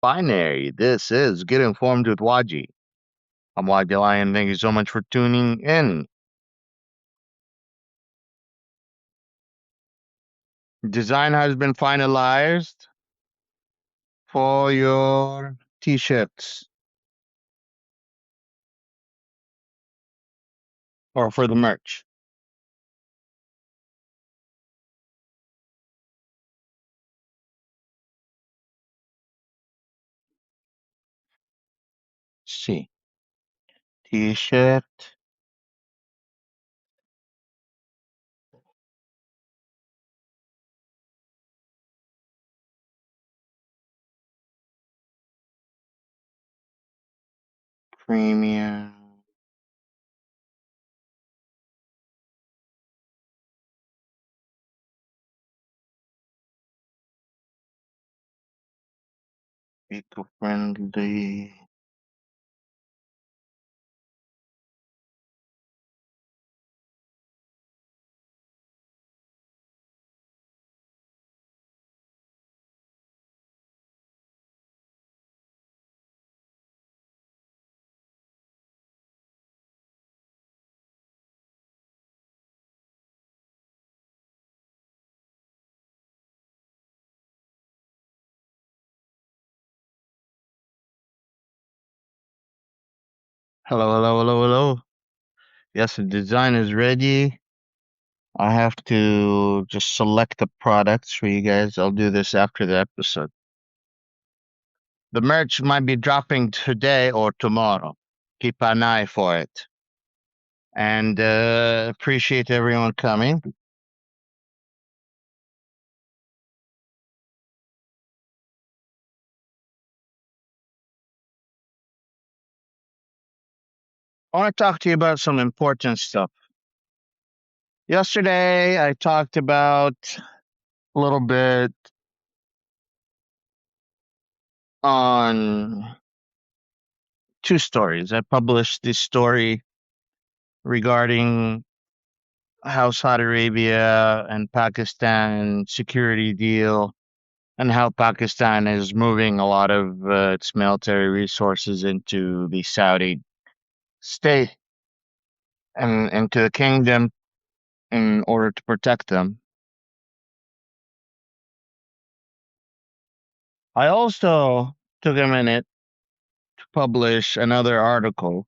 Binary. This is Get Informed with Wajeeh. I'm Wajeeh Lion. Thank you so much for tuning in. Design has been finalized for your t-shirts or for the merch. See, t-shirt. Premium. Eco-friendly. Hello, hello, hello, hello. Yes, the design is ready. I have to just select the products for you guys. I'll do this after the episode. The merch might be dropping today or tomorrow. Keep an eye for it. And appreciate everyone coming. I want to talk to you about some important stuff. Yesterday, I talked about a little bit on two stories. I published this story regarding how Saudi Arabia and Pakistan security deal and how Pakistan is moving a lot of its military resources into the Saudi state and into the kingdom in order to protect them. I also took a minute to publish another article,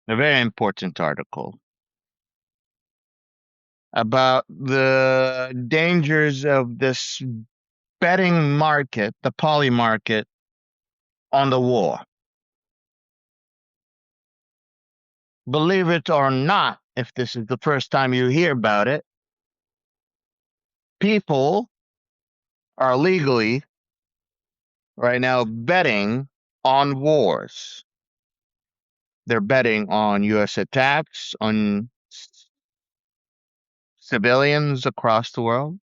a very important article, about the dangers of this betting market, the poly market, on the war. Believe it or not, if this is the first time you hear about it, people are legally right now betting on wars. They're betting on US attacks on civilians across the world.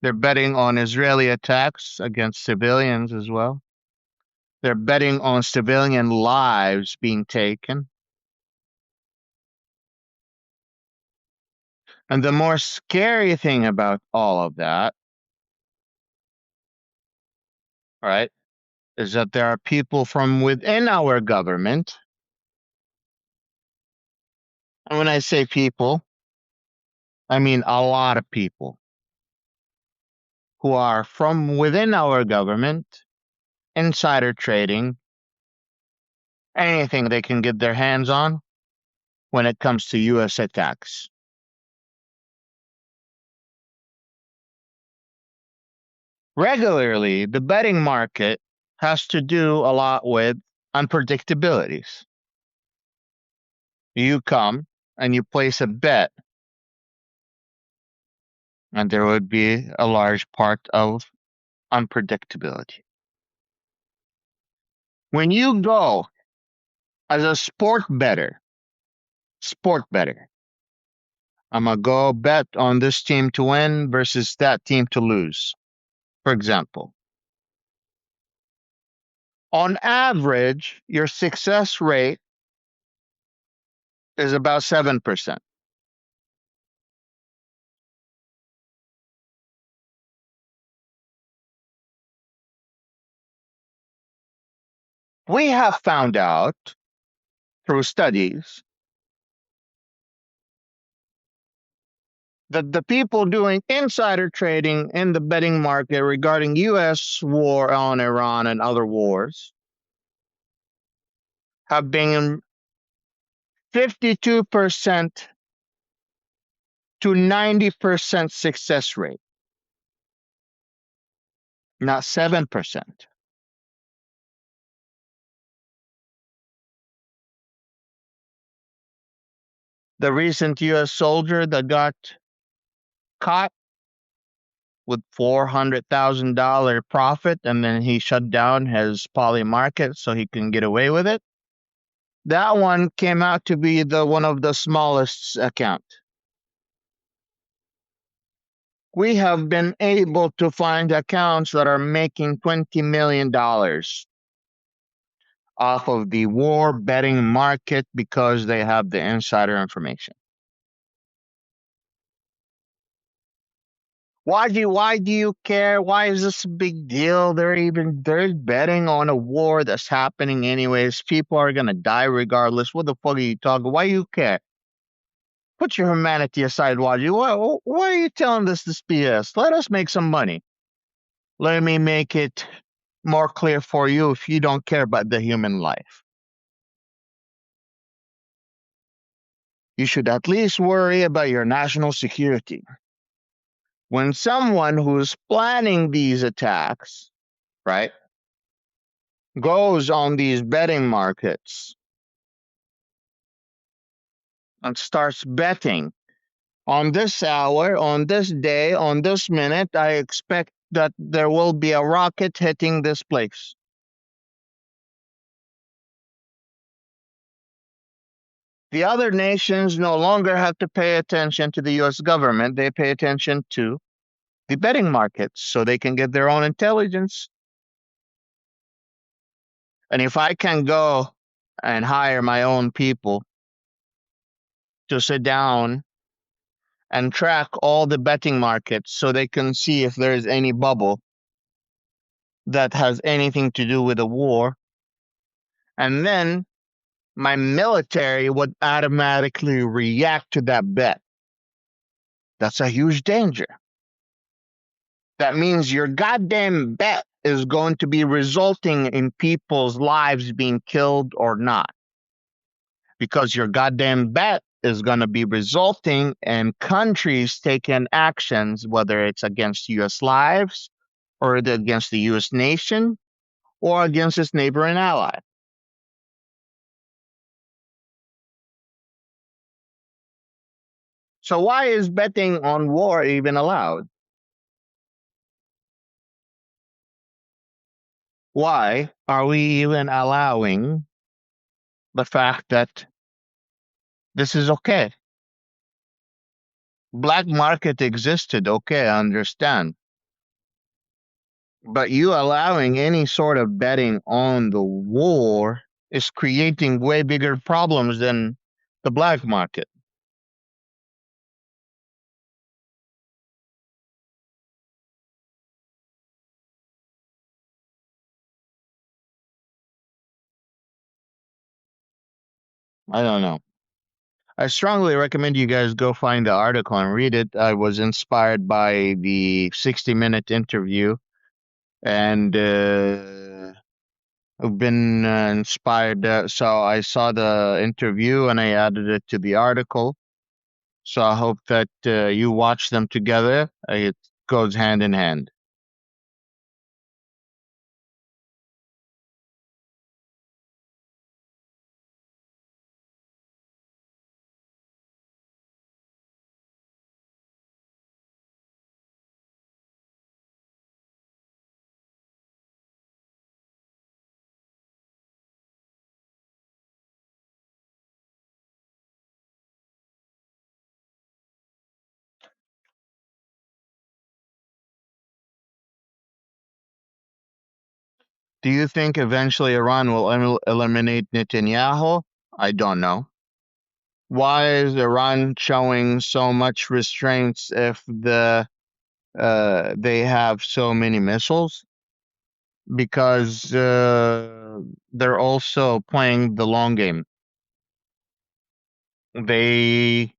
They're betting on Israeli attacks against civilians as well. They're betting on civilian lives being taken. And the more scary thing about all of that, right, is that there are people from within our government. And when I say people, I mean a lot of people who are from within our government, insider trading, anything they can get their hands on when it comes to US attacks. Regularly, the betting market has to do a lot with unpredictabilities. You come and you place a bet, and there would be a large part of unpredictability. When you go as a sport better, I'm gonna go bet on this team to win versus that team to lose, for example. On average, your success rate is about 7%. We have found out through studies that the people doing insider trading in the betting market regarding US war on Iran and other wars have been 52% to 90% success rate, not 7%. The recent US soldier that got caught with $400,000 profit and then he shut down his poly market so he can get away with it. That one came out to be the one of the smallest account. We have been able to find accounts that are making $20 million off of the war betting market because they have the insider information. Why do you care? Why is this a big deal? They're betting on a war that's happening anyways. People are gonna die regardless. What the fuck are you talking? Why you care? Put your humanity aside, Wajeeh. Why are you telling this BS? Let us make some money. Let me make it more clear for you if you don't care about the human life. You should at least worry about your national security. When someone who's planning these attacks, right, goes on these betting markets and starts betting on this hour, on this day, on this minute, I expect that there will be a rocket hitting this place. The other nations no longer have to pay attention to the US government, they pay attention to the betting markets so they can get their own intelligence. And if I can go and hire my own people to sit down and track all the betting markets so they can see if there's any bubble that has anything to do with a war, and then my military would automatically react to that bet. That's a huge danger. That means your goddamn bet is going to be resulting in people's lives being killed or not. Because your goddamn bet is going to be resulting in countries taking actions, whether it's against US lives or against the US nation or against its neighbor and ally. So why is betting on war even allowed? Why are we even allowing the fact that this is okay? Black market existed, okay, I understand. But you allowing any sort of betting on the war is creating way bigger problems than the black market. I don't know. I strongly recommend you guys go find the article and read it. I was inspired by the 60-minute interview and I've been inspired. So I saw the interview and I added it to the article. So I hope that you watch them together. It goes hand in hand. Do you think eventually Iran will eliminate Netanyahu? I don't know. Why is Iran showing so much restraints if they have so many missiles? because they're also playing the long game. They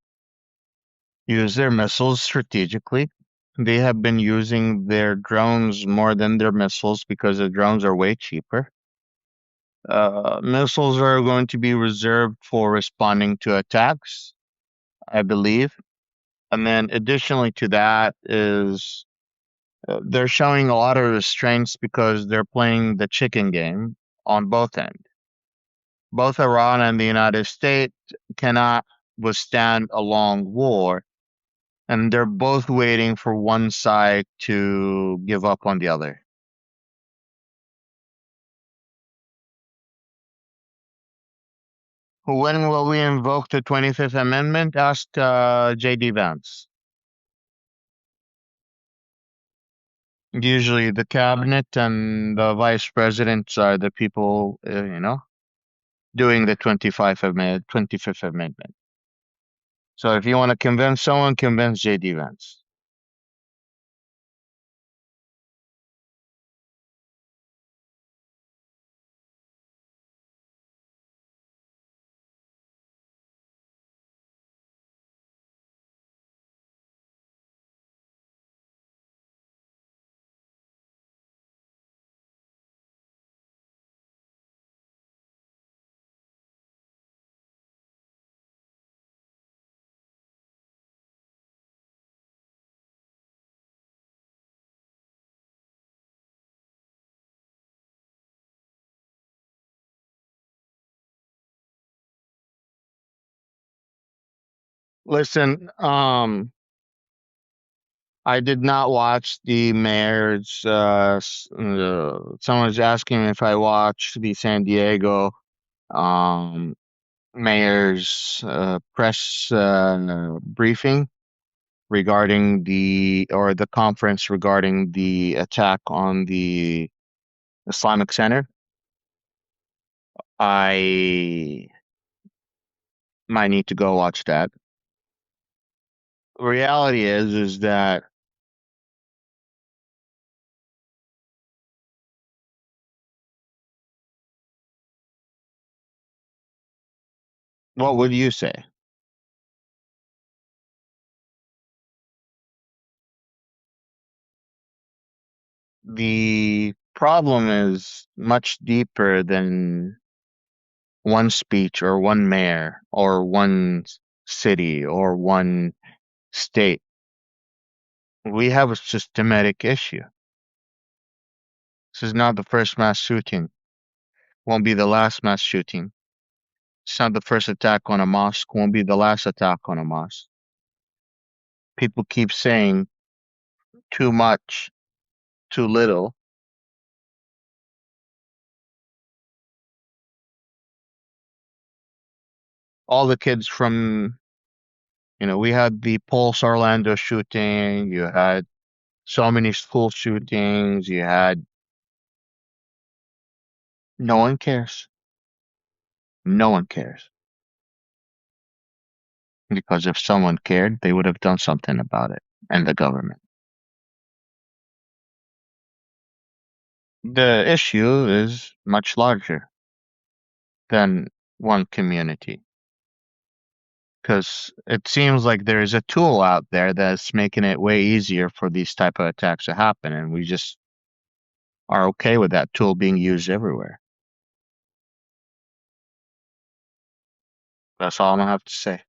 use their missiles strategically. They have been using their drones more than their missiles because the drones are way cheaper. Missiles are going to be reserved for responding to attacks, I believe. And then additionally to that is they're showing a lot of restraints because they're playing the chicken game on both ends. Both Iran and the United States cannot withstand a long war, and they're both waiting for one side to give up on the other. When will we invoke the 25th Amendment? Asked J.D. Vance. Usually the cabinet and the vice presidents are the people, doing the 25th Amendment. So if you want to convince someone, convince J.D. Vance. Listen, I did not watch the mayor's. Someone was asking me if I watched the San Diego um, mayor's press briefing regarding the conference regarding the attack on the Islamic Center. I might need to go watch that. Reality is that what would you say? The problem is much deeper than one speech or one mayor or one city or one state. We have a systematic issue. This is not the first mass shooting. Won't be the last mass shooting. It's not the first attack on a mosque. Won't be the last attack on a mosque. People keep saying too much, too little. All the kids from, we had the Pulse Orlando shooting. You had so many school shootings. You had, no one cares. No one cares. Because if someone cared, they would have done something about it. And the government. The issue is much larger than one community. Because it seems like there is a tool out there that's making it way easier for these type of attacks to happen, and we just are okay with that tool being used everywhere. That's all I'm gonna have to say.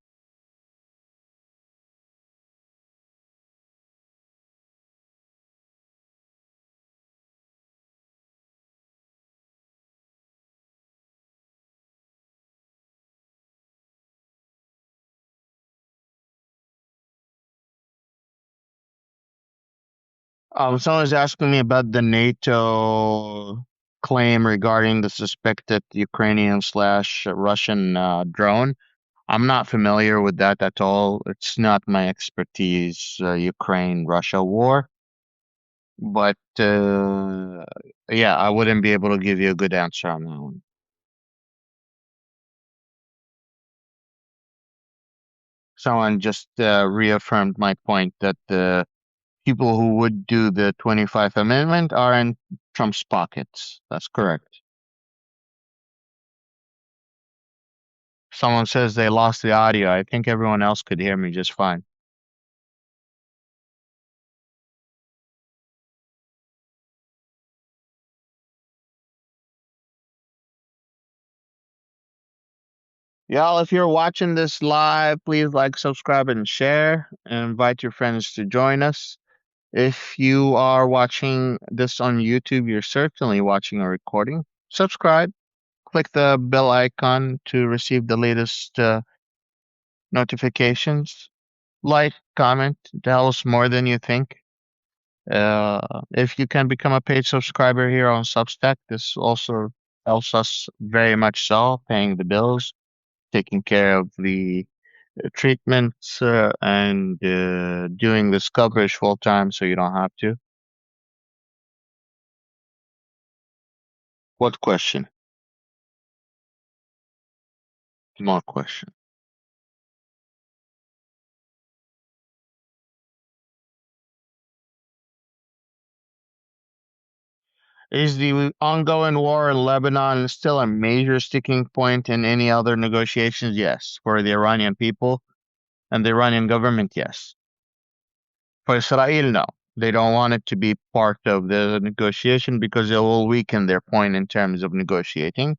Someone's asking me about the NATO claim regarding the suspected Ukrainian slash Russian drone. I'm not familiar with that at all. It's not my expertise, Ukraine-Russia war. But yeah, I wouldn't be able to give you a good answer on that one. Someone just reaffirmed my point that people who would do the 25th Amendment are in Trump's pockets. That's correct. Someone says they lost the audio. I think everyone else could hear me just fine. Y'all, if you're watching this live, please like, subscribe, and share, and invite your friends to join us. If you are watching this on YouTube, you're certainly watching a recording. Subscribe, click the bell icon to receive the latest notifications. Like, comment, tell us more than you think. If you can become a paid subscriber here on Substack, this also helps us very much so, paying the bills, taking care of the treatments, and doing this coverage full time so you don't have to. What question? More question. Is the ongoing war in Lebanon still a major sticking point in any other negotiations? Yes. For the Iranian people and the Iranian government, yes. For Israel, no. They don't want it to be part of the negotiation because it will weaken their point in terms of negotiating.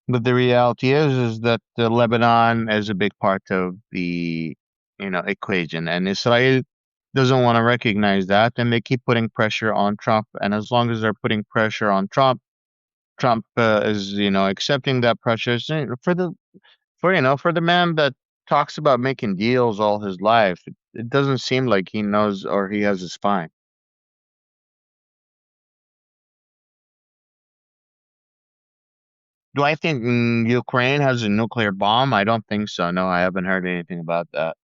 But the reality is that Lebanon is a big part of the equation, and Israel doesn't want to recognize that, and they keep putting pressure on Trump. And as long as they're putting pressure on Trump, Trump is accepting that pressure. So, for the man that talks about making deals all his life. It doesn't seem like he knows or he has a spine. Do I think Ukraine has a nuclear bomb? I don't think so. No, I haven't heard anything about that.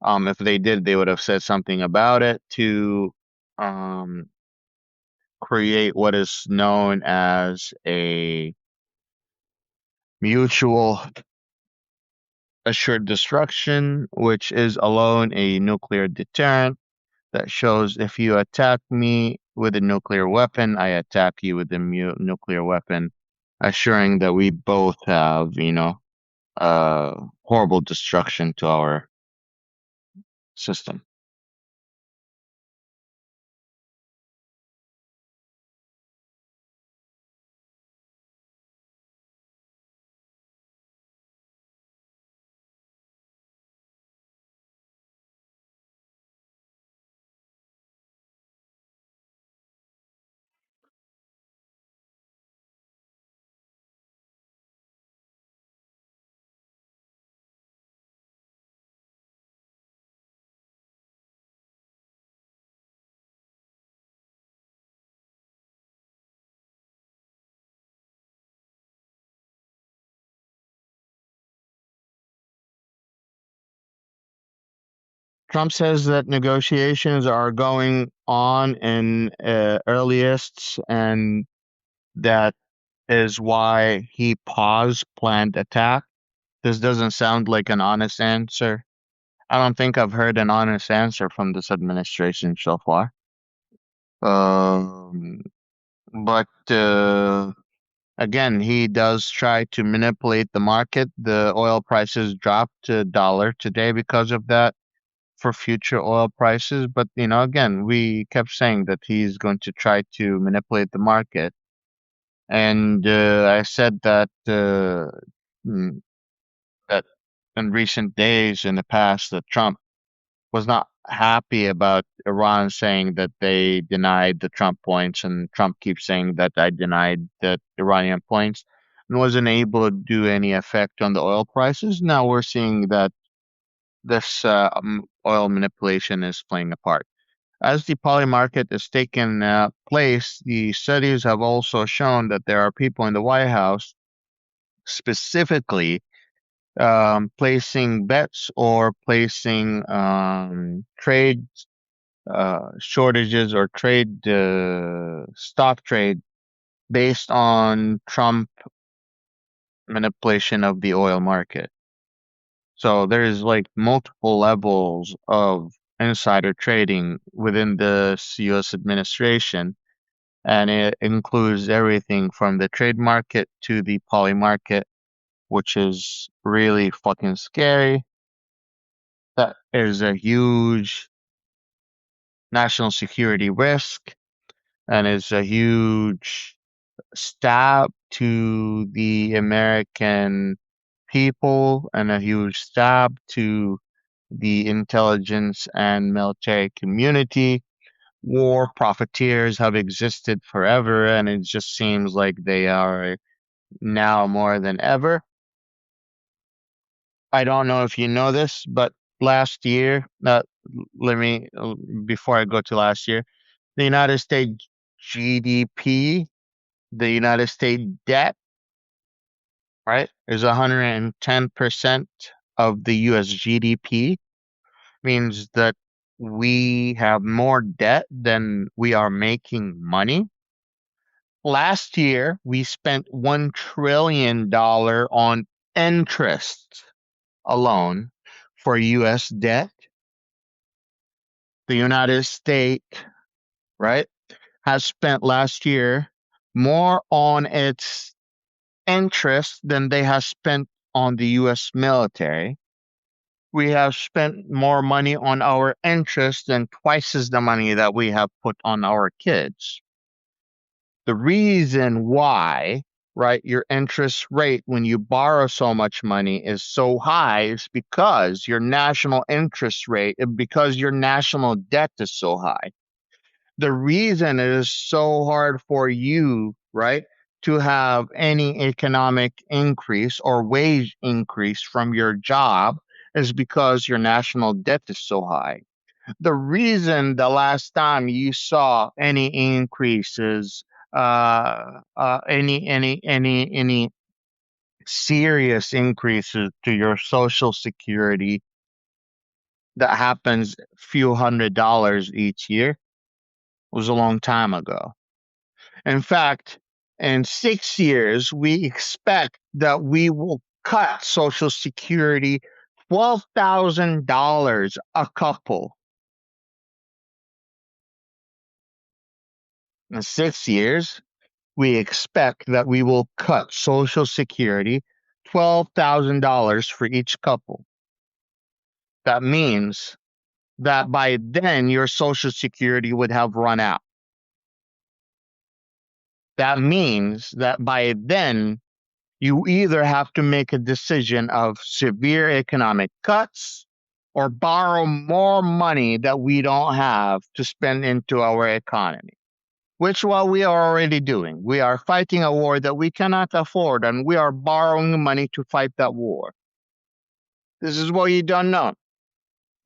If they did, they would have said something about it to um, create what is known as a mutual assured destruction, which is alone a nuclear deterrent that shows if you attack me with a nuclear weapon, I attack you with a nuclear weapon, assuring that we both have, horrible destruction to our system. Trump says that negotiations are going on in earliest, and that is why he paused planned attack. This doesn't sound like an honest answer. I don't think I've heard an honest answer from this administration so far. Um, but again, he does try to manipulate the market. The oil prices dropped to dollar today because of that for future oil prices. But again, we kept saying that he's going to try to manipulate the market, and I said mm, that in recent days, in the past, that Trump was not happy about Iran saying that they denied the Trump points, and Trump keeps saying that I denied the Iranian points, and wasn't able to do any effect on the oil prices. Now we're seeing that this oil manipulation is playing a part. As the poly market is taking place, the studies have also shown that there are people in the White House specifically placing bets or placing trade shortages or trade stock trade based on Trump manipulation of the oil market. So there's like multiple levels of insider trading within the US administration, and it includes everything from the trade market to the poly market, which is really fucking scary. That is a huge national security risk and is a huge stab to the American people and a huge stab to the intelligence and military community. War profiteers have existed forever, and it just seems like they are now more than ever. I don't know if you know this, but last year, let me, before I go to last year, the United States GDP, the United States debt, right, is 110% of the US GDP, means that we have more debt than we are making money. Last year, we spent $1 trillion on interest alone for US debt. The United States, right, has spent last year more on its interest than they have spent on the US military. We have spent more money on our interest than twice as the money that we have put on our kids. The reason why, right, your interest rate when you borrow so much money is so high is because your national interest rate, because your national debt is so high. The reason it is so hard for you, right, to have any economic increase or wage increase from your job is because your national debt is so high. The reason the last time you saw any increases, any serious increases to your social security that happens few $100s each year was a long time ago. In fact, in 6 years, we expect that we will cut social security $12,000 a couple. In 6 years, we expect that we will cut Social Security $12,000 for each couple. That means that by then your Social Security would have run out. That means that by then you either have to make a decision of severe economic cuts or borrow more money that we don't have to spend into our economy. Which what we are already doing. We are fighting a war that we cannot afford, and we are borrowing money to fight that war. This is what you don't know.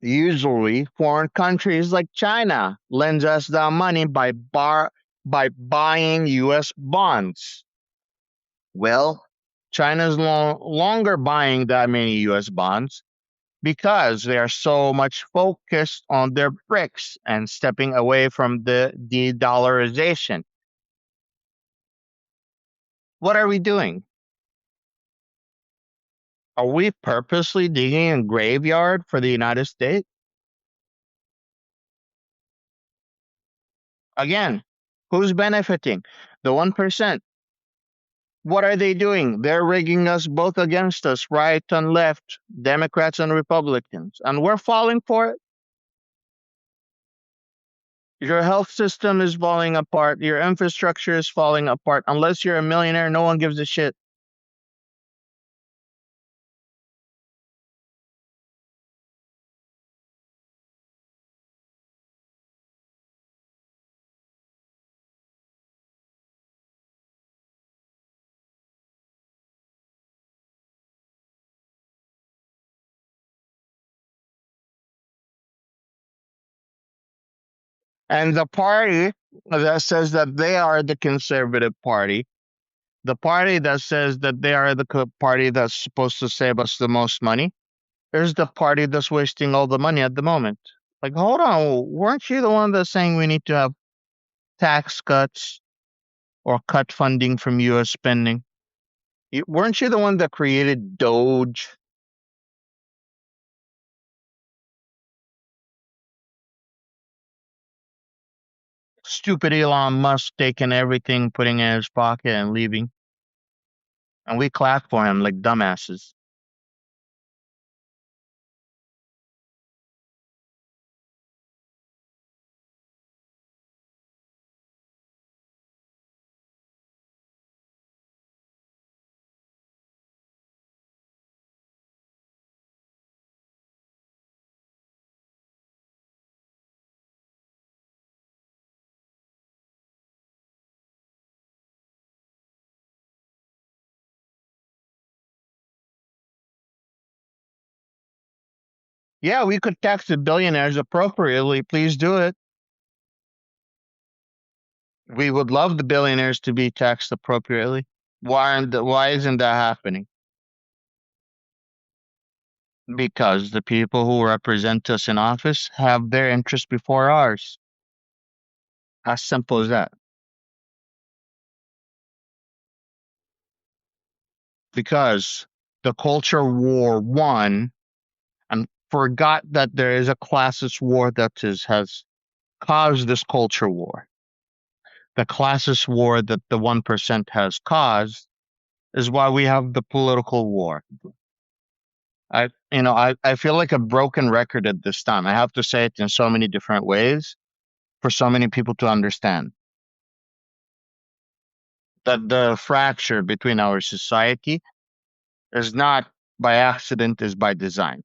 Usually, foreign countries like China lends us the money by buying U.S. bonds. Well, China's no longer buying that many U.S. bonds because they are so much focused on their BRICS and stepping away from the de-dollarization. What are we doing? Are we purposely digging a graveyard for the United States? Again, who's benefiting? The 1%. What are they doing? They're rigging us both against us, right and left, Democrats and Republicans, and we're falling for it. Your health system is falling apart. Your infrastructure is falling apart. Unless you're a millionaire, no one gives a shit. And the party that says that they are the conservative party, the party that says that they are the party that's supposed to save us the most money, there's the party that's wasting all the money at the moment. Like, hold on, weren't you the one that's saying we need to have tax cuts or cut funding from U.S. spending? Weren't you the one that created Doge? Stupid Elon Musk taking everything, putting it in his pocket, and leaving, and we clap for him like dumbasses. Yeah, we could tax the billionaires appropriately. Please do it. We would love the billionaires to be taxed appropriately. Why isn't that happening? Because the people who represent us in office have their interests before ours. As simple as that. Because the culture war won and forgot that there is a classist war that has caused this culture war. The classist war that the 1% has caused is why we have the political war. I feel like a broken record at this time. I have to say it in so many different ways for so many people to understand that the fracture between our society is not by accident, is by design.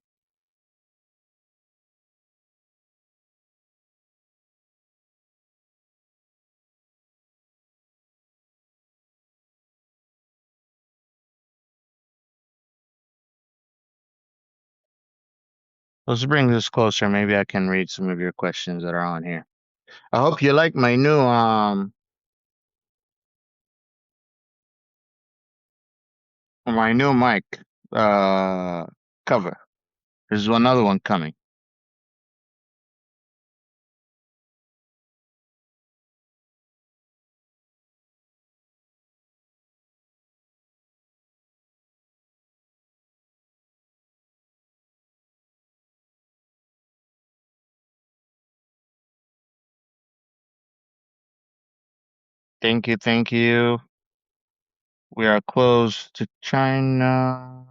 Let's bring this closer. Maybe I can read some of your questions that are on here. I hope you like my new mic uh cover. There's another one coming. Thank you, thank you. We are close to China.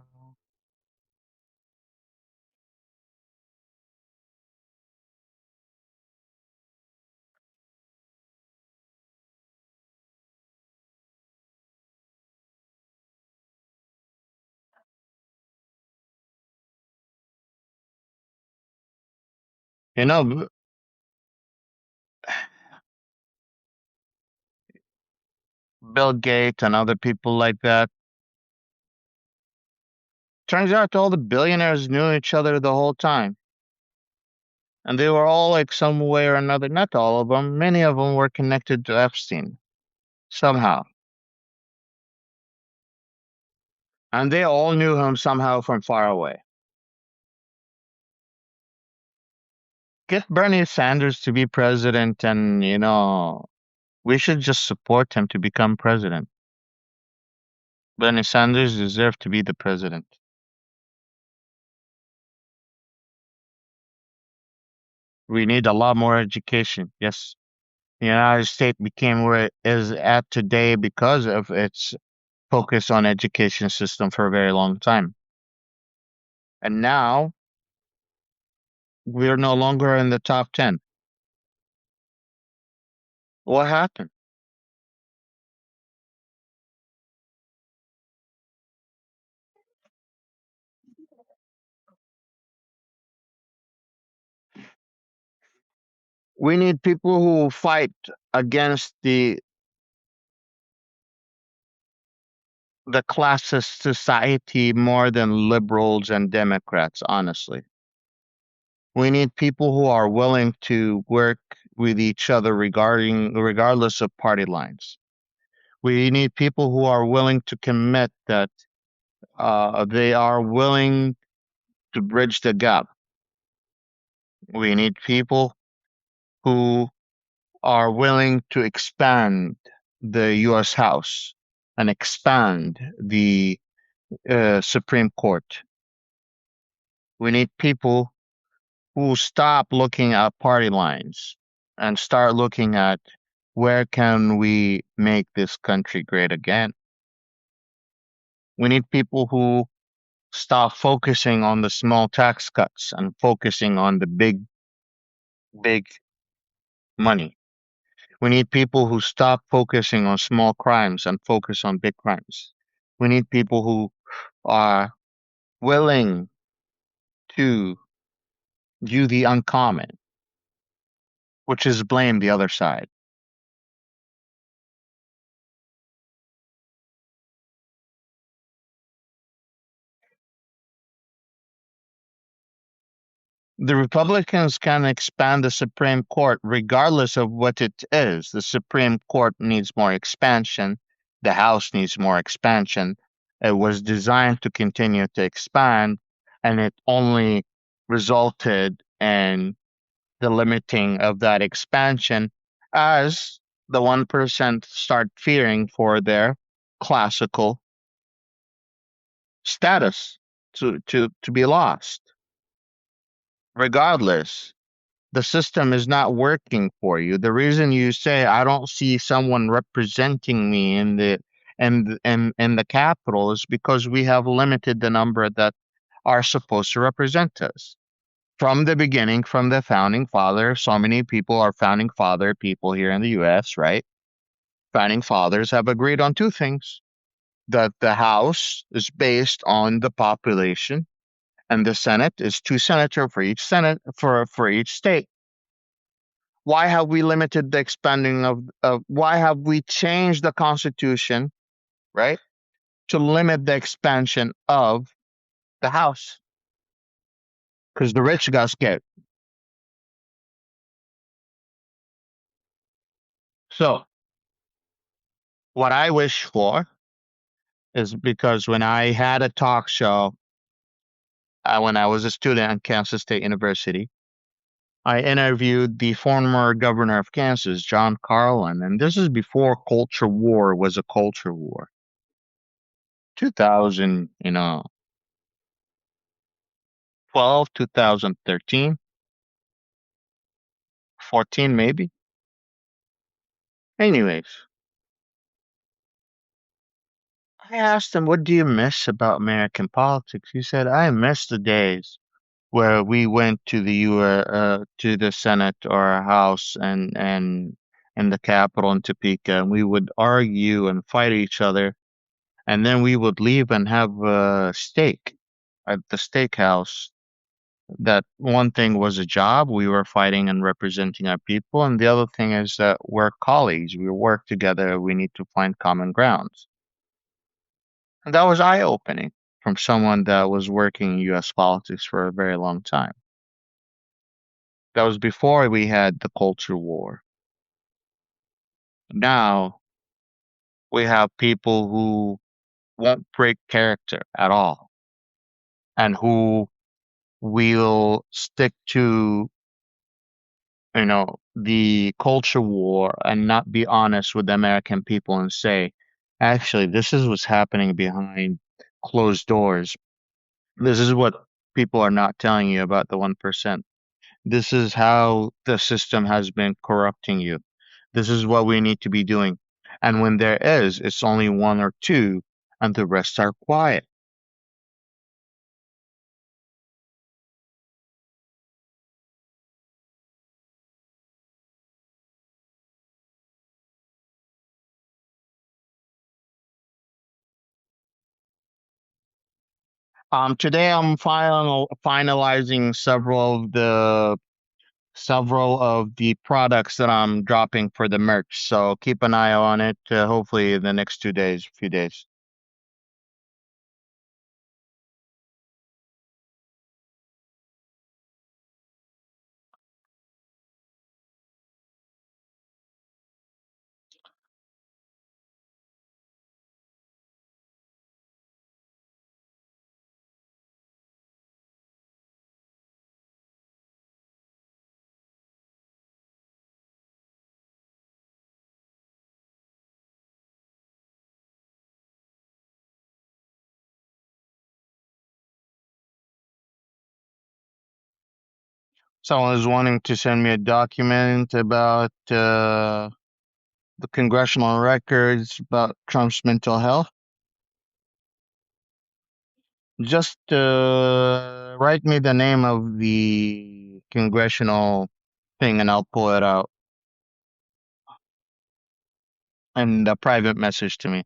You know, Bill Gates and other people like that. Turns out all the billionaires knew each other the whole time. And they were all like some way or another, not all of them, many of them were connected to Epstein somehow. And they all knew him somehow from far away. Get Bernie Sanders to be president, and we should just support him to become president. Bernie Sanders deserves to be the president. We need a lot more education. Yes. The United States became where it is at today because of its focus on education system for a very long time. And now we're no longer in the top 10. What happened? We need people who fight against the classist society more than liberals and Democrats, honestly. We need people who are willing to work with each other regardless of party lines. We need people who are willing to commit that they are willing to bridge the gap. We need people who are willing to expand the U.S. House and expand the Supreme Court. We need people who stop looking at party lines and start looking at where can we make this country great again? We need people who stop focusing on the small tax cuts and focusing on the big money. We need people who stop focusing on small crimes and focus on big crimes. We need people who are willing to do the uncommon, which is blame the other side. The Republicans can expand the Supreme Court regardless of what it is. The Supreme Court needs more expansion. The House needs more expansion. It was designed to continue to expand, and it only resulted in the limiting of that expansion as the 1% start fearing for their classical status to be lost. Regardless, the system is not working for you. The reason you say I don't see someone representing me in the capital is because we have limited the number that are supposed to represent us. From the beginning, from the founding father, so many people are founding father people here in the US, right? Founding fathers have agreed on two things: that the House is based on the population and the Senate is two senators for each Senate for each state. Why have we limited the expanding of why have we changed the constitution, right, to limit the expansion of the House? Because the rich got scared. So what I wish for is, because when I had a talk show when I was a student at Kansas State University, I interviewed the former governor of Kansas, John Carlin, and this is before culture war was a culture war. 2000, 12, 2013, 14 maybe. Anyways, I asked him, "What do you miss about American politics?" He said, "I miss the days where we went to to the Senate or House and the Capitol in Topeka, and we would argue and fight each other, and then we would leave and have a steak at the steakhouse. That one thing was a job. We were fighting and representing our people, and the other thing is that we're colleagues. We work together. We need to find common grounds." And that was eye-opening from someone that was working in U.S. politics for a very long time. That was before we had the culture war. Now we have people who won't break character at all and who will stick to, the culture war and not be honest with the American people and say, actually, this is what's happening behind closed doors. This is what people are not telling you about the 1%. This is how the system has been corrupting you. This is what we need to be doing. And when there is, it's only one or two, and the rest are quiet. Today I'm finalizing several of the products that I'm dropping for the merch. So keep an eye on it. Hopefully in the next 2 days, few days. Someone is wanting to send me a document about the congressional records about Trump's mental health. Just write me the name of the congressional thing and I'll pull it out and a private message to me.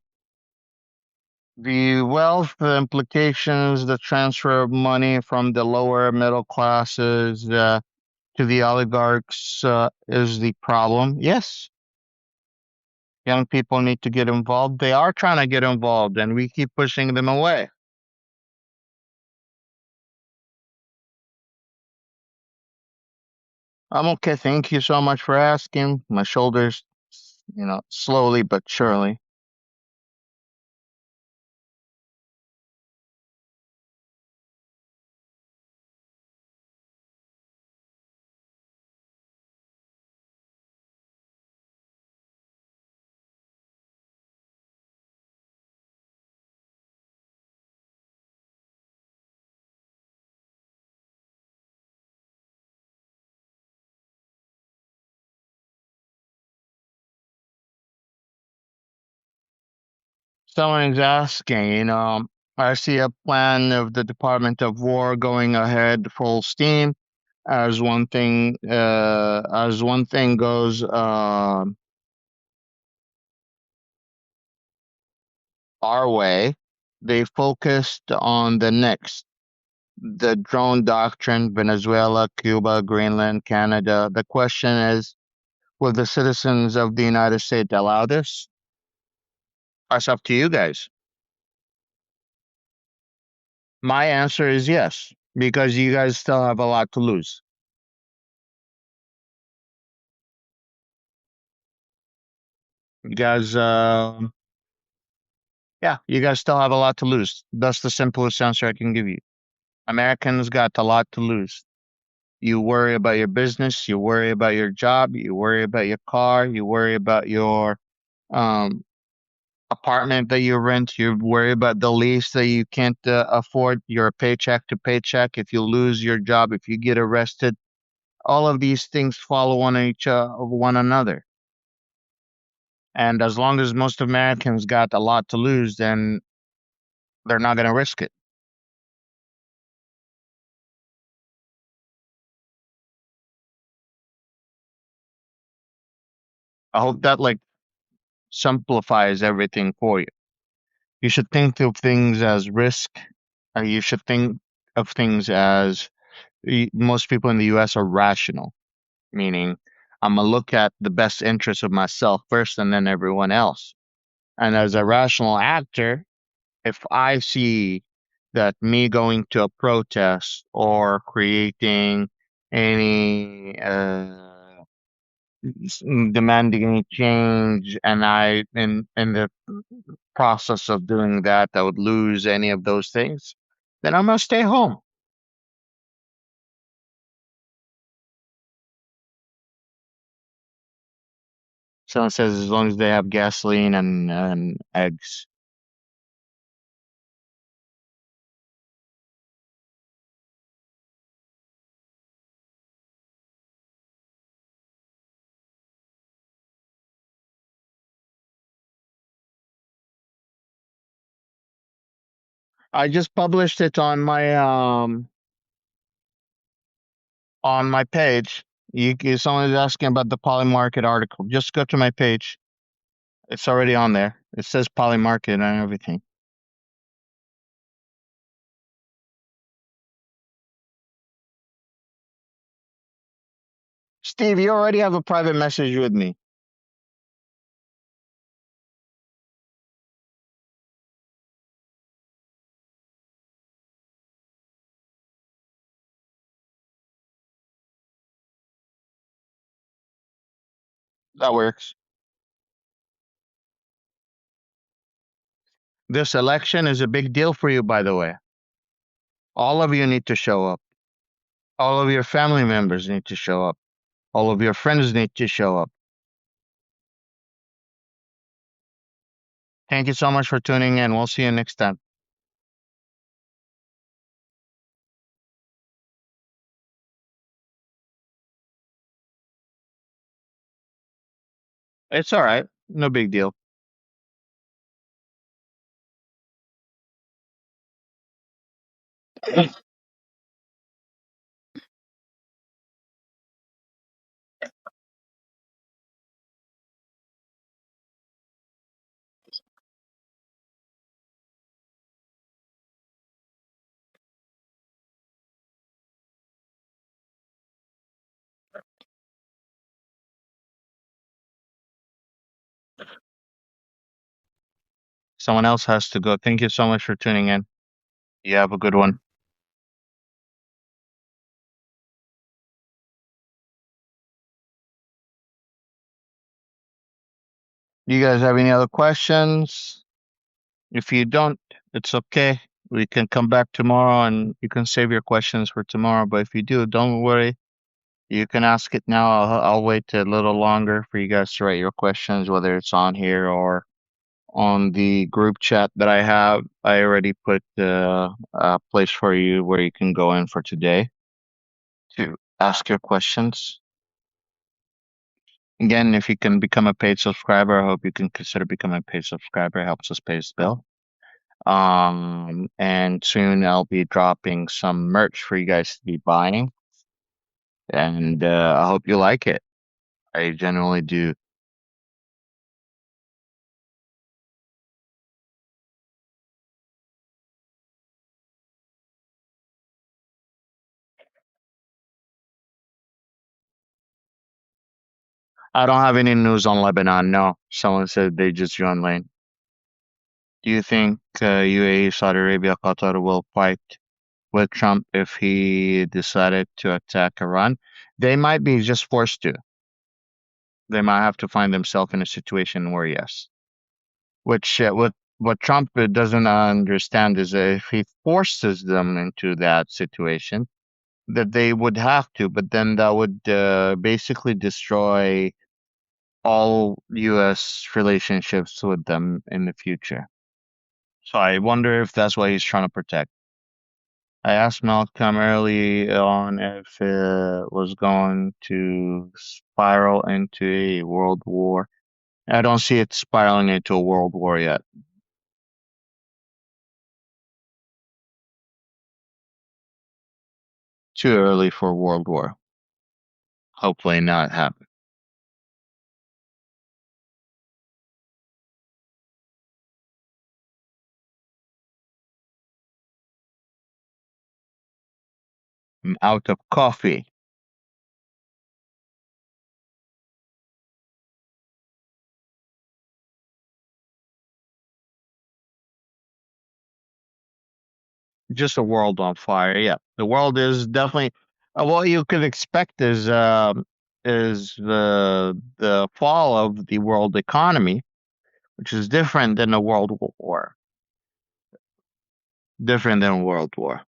The wealth, the implications, the transfer of money from the lower middle classes to the oligarchs is the problem. Yes, young people need to get involved. They are trying to get involved, and we keep pushing them away. I'm okay. Thank you so much for asking. My shoulders, slowly but surely. Someone is asking, I see a plan of the Department of War going ahead full steam. As one thing goes our way, they focused on the next, the drone doctrine, Venezuela, Cuba, Greenland, Canada. The question is, will the citizens of the United States allow this? That's up to you guys. My answer is yes, because you guys still have a lot to lose. You guys, yeah, you guys still have a lot to lose. That's the simplest answer I can give you. Americans got a lot to lose. You worry about your business, you worry about your job, you worry about your car, you worry about your um, apartment that you rent, you worry about the lease that you can't afford, your paycheck to paycheck. If you lose your job, if you get arrested, all of these things follow one another. And as long as most Americans got a lot to lose, then they're not going to risk it. I hope that like simplifies everything for you. You should think of things as risk. You should think of things as most people in the US are rational, meaning I'm going to look at the best interest of myself first and then everyone else. And as a rational actor, if I see that me going to a protest or creating any demanding any change and I in the process of doing that I would lose any of those things, then I'm gonna stay home. Someone says as long as they have gasoline and eggs. I just published it on my page. Someone is asking about the Poly Market article. Just go to my page. It's already on there. It says Poly Market and everything. Steve, you already have a private message with me. That works. This election is a big deal for you, by the way. All of you need to show up. All of your family members need to show up. All of your friends need to show up. Thank you so much for tuning in. We'll see you next time. It's all right. No big deal. Someone else has to go. Thank you so much for tuning in. You have a good one. You guys have any other questions? If you don't, it's okay. We can come back tomorrow and you can save your questions for tomorrow. But if you do, don't worry. You can ask it now. I'll wait a little longer for you guys to write your questions, whether it's on here or on the group chat that I have. I already put a place for you where you can go in for today to ask your questions. Again, if you can become a paid subscriber, I hope you can consider becoming a paid subscriber. It helps us pay this bill. And soon I'll be dropping some merch for you guys to be buying, and I hope you like it. I genuinely do. I don't have any news on Lebanon. No, someone said they just joined lane. Do you think UAE, Saudi Arabia, Qatar will fight with Trump if he decided to attack Iran? They might be just forced to. They might have to find themselves in a situation where yes. Which what Trump doesn't understand is that if he forces them into that situation, that they would have to, but then that would basically destroy all U.S. relationships with them in the future. So I wonder if that's what he's trying to protect. I asked Malcolm early on if it was going to spiral into a world war. I don't see it spiraling into a world war yet. Too early for world war. Hopefully not happen. I'm out of coffee. Just a world on fire. Yeah, the world is definitely. What you could expect is the fall of the world economy, which is different than a world war. Different than world war.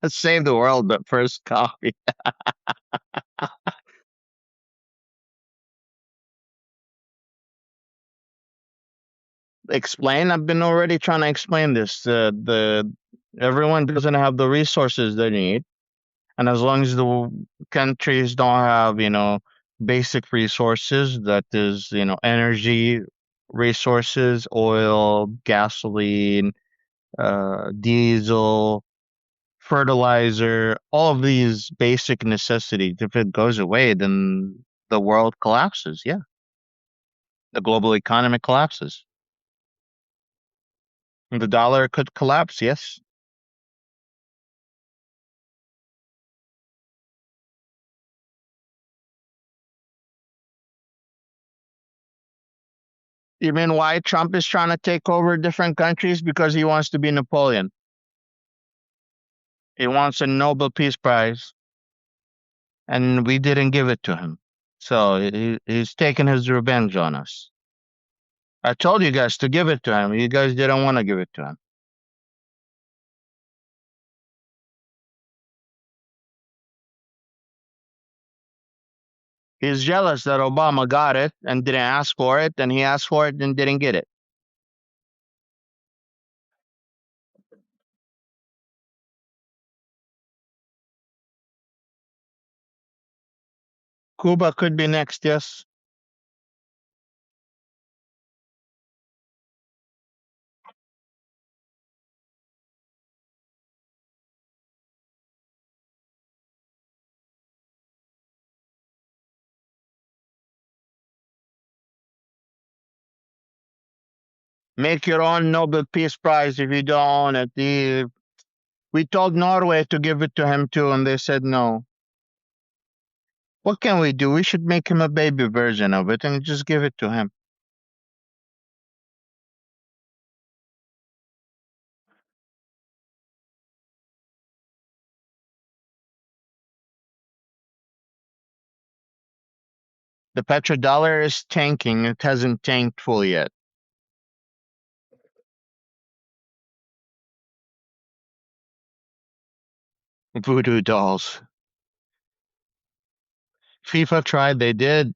Save the world, but first coffee. Explain. I've been already trying to explain this. The everyone doesn't have the resources they need, and as long as the countries don't have, basic resources, that is, energy resources, oil, gasoline, diesel, fertilizer, all of these basic necessities, if it goes away, then the world collapses. Yeah, the global economy collapses. The dollar could collapse. Yes. You mean why Trump is trying to take over different countries? Because he wants to be Napoleon. He wants a Nobel Peace Prize, and we didn't give it to him. So he's taking his revenge on us. I told you guys to give it to him. You guys didn't want to give it to him. He's jealous that Obama got it and didn't ask for it, and he asked for it and didn't get it. Cuba could be next, yes. Make your own Nobel Peace Prize if you don't own it. We told Norway to give it to him too, and they said no. What can we do? We should make him a baby version of it and just give it to him. The petrodollar is tanking. It hasn't tanked fully yet. Voodoo dolls. FIFA tried, they did.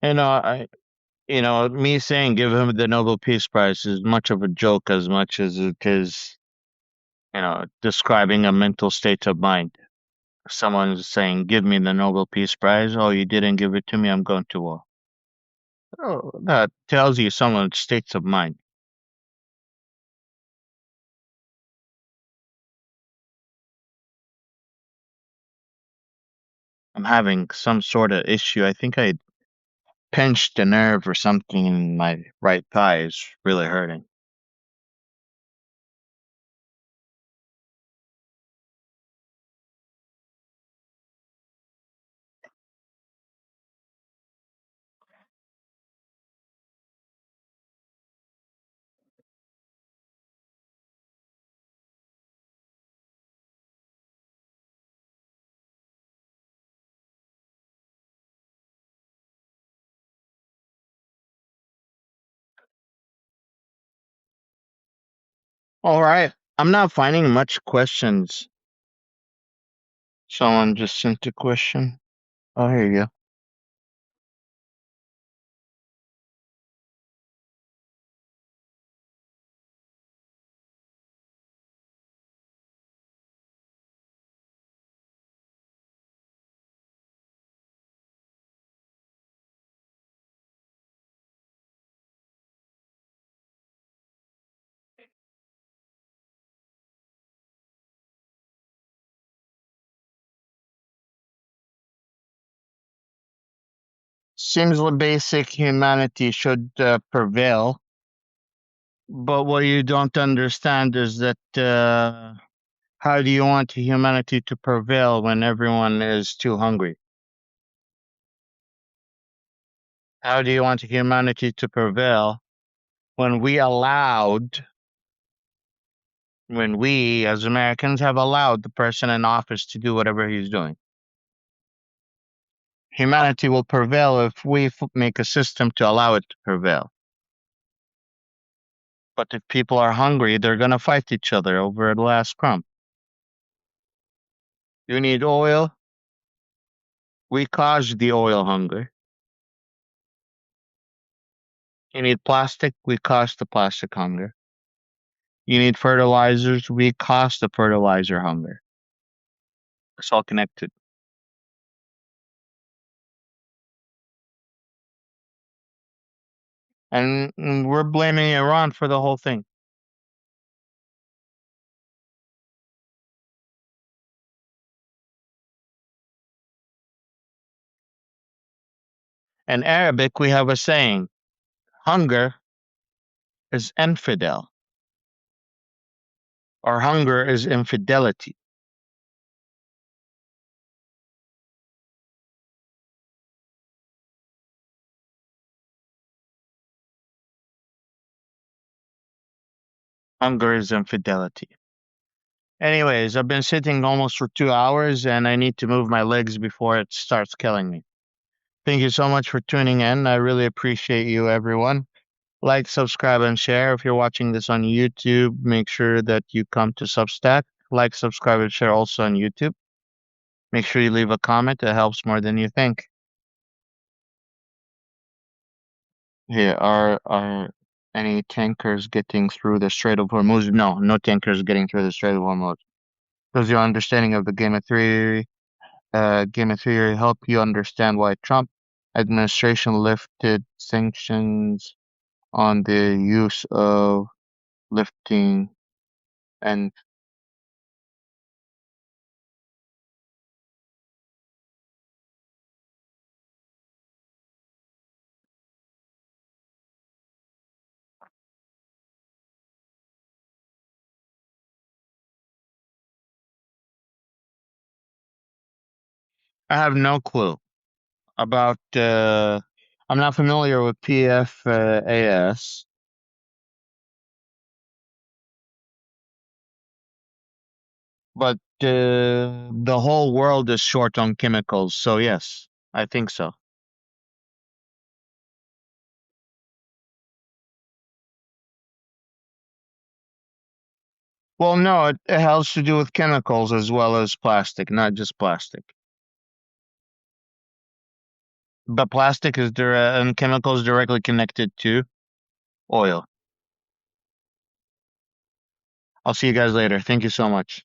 Me saying give him the Nobel Peace Prize is much of a joke as much as it is, describing a mental state of mind. If someone's saying, give me the Nobel Peace Prize, oh, you didn't give it to me, I'm going to war. Oh, that tells you someone's states of mind. I'm having some sort of issue. I think I pinched a nerve or something in my right thigh. It's really hurting. All right. I'm not finding much questions. Someone just sent a question. Oh, here you go. Seems the basic humanity should prevail, but what you don't understand is that how do you want humanity to prevail when everyone is too hungry? How do you want humanity to prevail when when we as Americans have allowed the person in office to do whatever he's doing? Humanity will prevail if we make a system to allow it to prevail. But if people are hungry, they're going to fight each other over the last crumb. You need oil. We caused the oil hunger. You need plastic. We caused the plastic hunger. You need fertilizers. We caused the fertilizer hunger. It's all connected. And we're blaming Iran for the whole thing. In Arabic, we have a saying hunger is infidel, or hunger is infidelity. Hunger is infidelity. Anyways, I've been sitting almost for 2 hours and I need to move my legs before it starts killing me. Thank you so much for tuning in. I really appreciate you, everyone. Like, subscribe, and share. If you're watching this on YouTube, make sure that you come to Substack. Like, subscribe, and share also on YouTube. Make sure you leave a comment. It helps more than you think. Here, are any tankers getting through the Strait of Hormuz? No, no tankers getting through the Strait of Hormuz. Does your understanding of the Game of Theory help you understand why Trump administration lifted sanctions on the use of lifting and I have no clue about I'm not familiar with PFAS, but the whole world is short on chemicals, so yes, I think so. Well, no, it has to do with chemicals as well as plastic, not just plastic. But plastic is and chemicals directly connected to oil. I'll see you guys later. Thank you so much.